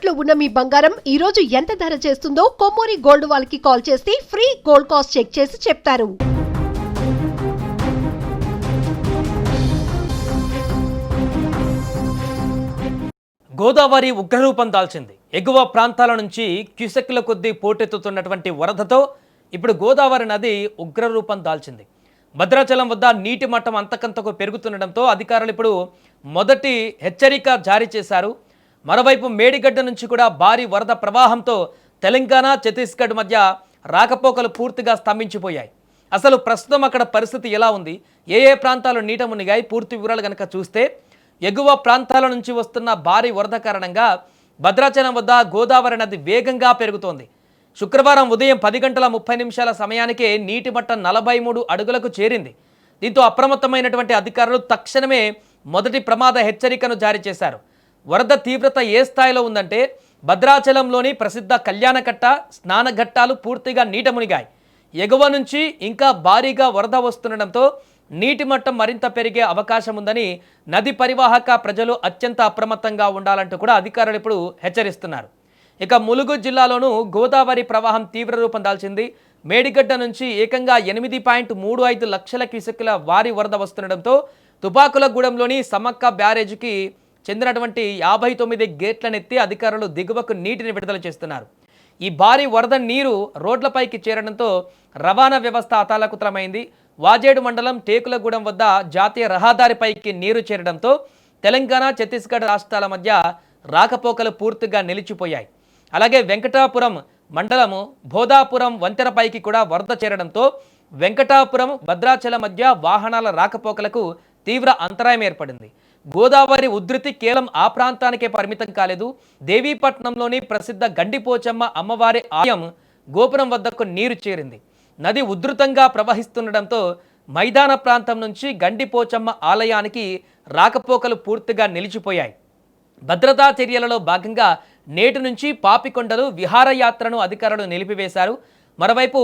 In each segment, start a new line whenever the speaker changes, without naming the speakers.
తాకట్లో ఉన్న మీ బంగారం ఈ రోజు ఎంత ధర చేస్తుందో కొమ్మూరి గోల్డ్ వాళ్ళకి కాల్ చేస్తే ఫ్రీ గోల్డ్ కాస్ట్ చెక్ చేసి చెప్తారు.
గోదావరి ఉగ్రరూపం దాల్చింది. ఎగువ ప్రాంతాల నుంచి క్యూసెక్ల కొద్దీ పోటెత్తుతున్నటువంటి వరదతో ఇప్పుడు గోదావరి నది ఉగ్రరూపం దాల్చింది. భద్రాచలం వద్ద నీటి మట్టం అంతకంతకు పెరుగుతుండటంతో అధికారులు ఇప్పుడు మొదటి హెచ్చరిక జారీ చేశారు. మరోవైపు మేడిగడ్డ నుంచి కూడా భారీ వరద ప్రవాహంతో తెలంగాణ, ఛత్తీస్గఢ్ మధ్య రాకపోకలు పూర్తిగా స్తంభించిపోయాయి. అసలు ప్రస్తుతం అక్కడ పరిస్థితి ఎలా ఉంది, ఏ ప్రాంతాలు నీట మునిగాయి, పూర్తి వివరాలు కనుక చూస్తే ఎగువ ప్రాంతాల నుంచి వస్తున్న భారీ వరద కారణంగా భద్రాచలం వద్ద గోదావరి నది వేగంగా పెరుగుతోంది. శుక్రవారం ఉదయం 10 గంటల 30 నిమిషాల సమయానికే నీటి మట్టం 43 అడుగులకు చేరింది. దీంతో అప్రమత్తమైనటువంటి అధికారులు తక్షణమే మొదటి ప్రమాద హెచ్చరికను జారీ చేశారు. వరద తీవ్రత ఏ స్థాయిలో ఉందంటే భద్రాచలంలోని ప్రసిద్ధ కళ్యాణకట్ట, స్నానఘట్టాలు పూర్తిగా నీట మునిగాయి. ఎగువ నుంచి ఇంకా భారీగా వరద వస్తుండటంతో నీటి మట్టం మరింత పెరిగే అవకాశం ఉందని నది పరివాహక ప్రజలు అత్యంత అప్రమత్తంగా ఉండాలంటూ కూడా అధికారులు ఇప్పుడు హెచ్చరిస్తున్నారు. ఇక ములుగు జిల్లాలోనూ గోదావరి ప్రవాహం తీవ్ర రూపం దాల్చింది. మేడిగడ్డ నుంచి ఏకంగా 8.35 లక్షల క్యూసెక్కుల వారి వరద వస్తుండటంతో తుపాకులగూడెంలోని సమ్మక్క బ్యారేజీకి చెందినటువంటి 59 గేట్లనెత్తి అధికారులు దిగువకు నీటిని విడుదల చేస్తున్నారు. ఈ భారీ వరద నీరు రోడ్లపైకి చేరడంతో రవాణా వ్యవస్థ అతాలకుతలమైంది. వాజేడు మండలం టేకులగూడెం వద్ద జాతీయ రహదారిపైకి నీరు చేరడంతో తెలంగాణ, ఛత్తీస్గఢ్ రాష్ట్రాల మధ్య రాకపోకలు పూర్తిగా నిలిచిపోయాయి. అలాగే వెంకటాపురం మండలము భోదాపురం వంతెనపైకి కూడా వరద చేరడంతో వెంకటాపురం, భద్రాచలం మధ్య వాహనాల రాకపోకలకు తీవ్ర అంతరాయం ఏర్పడింది. గోదావరి ఉధృతి కేవలం ఆ ప్రాంతానికే పరిమితం కాలేదు. దేవీపట్నంలోని ప్రసిద్ధ గండిపోచమ్మ అమ్మవారి ఆలయం గోపురం వద్దకు నీరు చేరింది. నది ఉధృతంగా ప్రవహిస్తుండటంతో మైదాన ప్రాంతం నుంచి గండిపోచమ్మ ఆలయానికి రాకపోకలు పూర్తిగా నిలిచిపోయాయి. భద్రతా చర్యలలో భాగంగా నేటి నుంచి పాపికొండలు విహారయాత్రను అధికారులు నిలిపివేశారు. మరోవైపు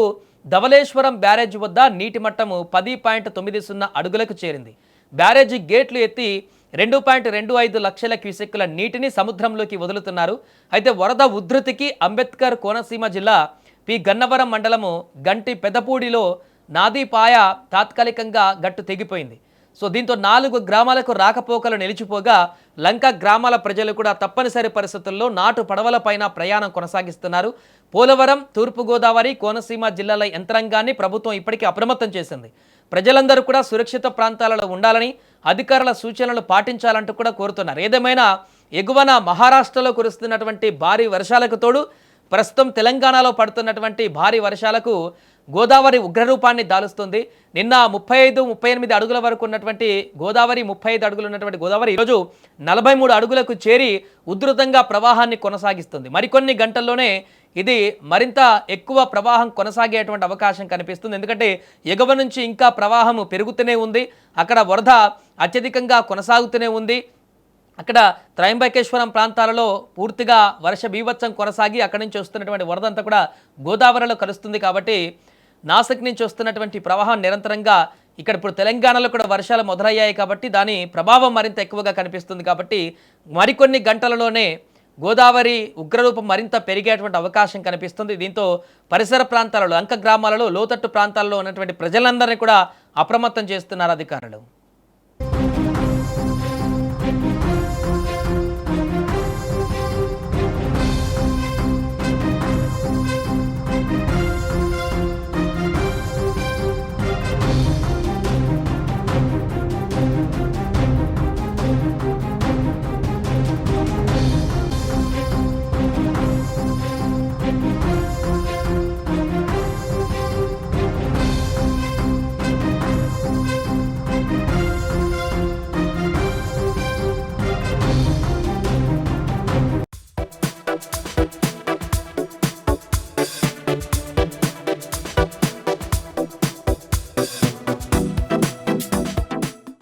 ధవళేశ్వరం బ్యారేజ్ వద్ద నీటి మట్టము 10.90 అడుగులకు చేరింది. బ్యారేజీ గేట్లు ఎత్తి 2.25 లక్షల క్యూసెక్కుల నీటిని సముద్రంలోకి వదులుతున్నారు. అయితే వరద ఉధృతికి అంబేద్కర్ కోనసీమ జిల్లా పి గన్నవరం మండలము గంటి పెదపూడిలో నాదీపాయ తాత్కాలికంగా గట్టు తెగిపోయింది. సో దీంతో 4 గ్రామాలకు రాకపోకలు నిలిచిపోగా లంక గ్రామాల ప్రజలు కూడా తప్పనిసరి పరిస్థితుల్లో నాటు పడవలపైన ప్రయాణం కొనసాగిస్తున్నారు. పోలవరం, తూర్పుగోదావరి, కోనసీమ జిల్లాల యంత్రాంగాన్ని ప్రభుత్వం ఇప్పటికీ అప్రమత్తం చేసింది. ప్రజలందరూ కూడా సురక్షిత ప్రాంతాలలో ఉండాలని, అధికారుల సూచనలు పాటించాలంటూ కూడా కోరుతున్నారు. ఏదేమైనా ఎగువన మహారాష్ట్రలో కురుస్తున్నటువంటి భారీ వర్షాలకు తోడు ప్రస్తుతం తెలంగాణలో పడుతున్నటువంటి భారీ వర్షాలకు గోదావరి ఉగ్రరూపాన్ని దాలుస్తుంది. నిన్న 35-38 అడుగుల వరకు ఉన్నటువంటి గోదావరి, 35 అడుగులు ఉన్నటువంటి గోదావరి ఈరోజు 43 అడుగులకు చేరి ఉధృతంగా ప్రవాహాన్ని కొనసాగిస్తుంది. మరికొన్ని గంటల్లోనే ఇది మరింత ఎక్కువ ప్రవాహం కొనసాగేటువంటి అవకాశం కనిపిస్తుంది. ఎందుకంటే ఎగువ నుంచి ఇంకా ప్రవాహం పెరుగుతూనే ఉంది. అక్కడ వరద అత్యధికంగా కొనసాగుతూనే ఉంది. అక్కడ త్రయంబకేశ్వరం ప్రాంతాలలో పూర్తిగా వర్ష బీభత్సం కొనసాగి అక్కడి నుంచి వస్తున్నటువంటి వరద అంతా కూడా గోదావరిలో కలుస్తుంది. కాబట్టి నాసిక్ నుంచి వస్తున్నటువంటి ప్రవాహం నిరంతరంగా ఇక్కడ ఇప్పుడు తెలంగాణలో కూడా వర్షాలు మొదలయ్యాయి. కాబట్టి దాని ప్రభావం మరింత ఎక్కువగా కనిపిస్తుంది. కాబట్టి మరికొన్ని గంటలలోనే గోదావరి ఉగ్రరూపం మరింత పెరిగేటువంటి అవకాశం కనిపిస్తుంది. దీంతో పరిసర ప్రాంతాలలో, లంక గ్రామాలలో, లోతట్టు ప్రాంతాల్లో ఉన్నటువంటి ప్రజలందరినీ కూడా అప్రమత్తం చేస్తున్నారు అధికారులు.